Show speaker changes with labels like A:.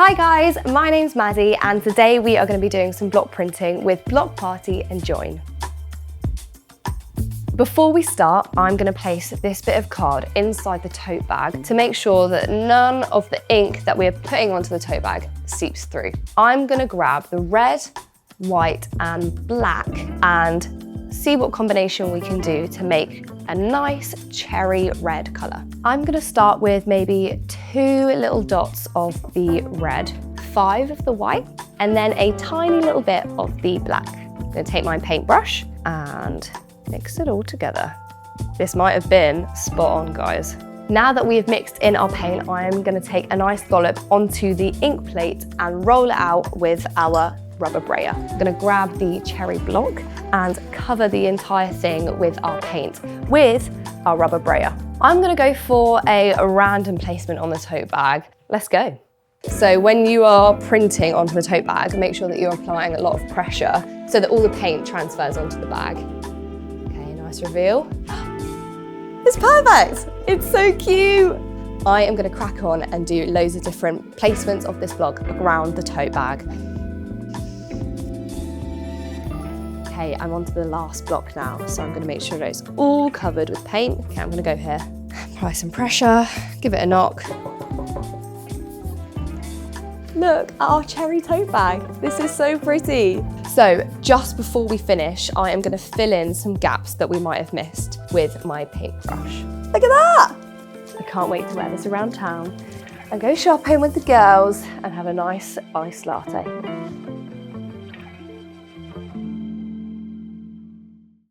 A: Hi guys, my name's Maddie and today we are going to be doing some block printing with Block Party and Join. Before we start, I'm going to place this bit of card inside the tote bag to make sure that none of the ink that we're putting onto the tote bag seeps through. I'm going to grab the red, white and black and see what combination we can do to make a nice cherry red colour. I'm going to start with maybe 2 little dots of the red, 5 of the white, and then a tiny little bit of the black. I'm going to take my paintbrush and mix it all together. This might have been spot on, guys. Now that we have mixed in our paint, I'm going to take a nice dollop onto the ink plate and roll it out with our rubber brayer. I'm going to grab the cherry block and cover the entire thing with our paint with our rubber brayer. I'm going to go for a random placement on the tote bag. Let's go. So when you are printing onto the tote bag, make sure that you're applying a lot of pressure so that all the paint transfers onto the bag. Okay, nice reveal. It's perfect. It's so cute. I am going to crack on and do loads of different placements of this block around the tote bag. Okay, I'm onto the last block now, so I'm going to make sure that it's all covered with paint. Okay, I'm going to go here, apply some pressure, give it a knock. Look at our cherry tote bag. This is so pretty. So just before we finish, I am going to fill in some gaps that we might have missed with my paintbrush. Look at that! I can't wait to wear this around town and go shopping with the girls and have a nice iced latte.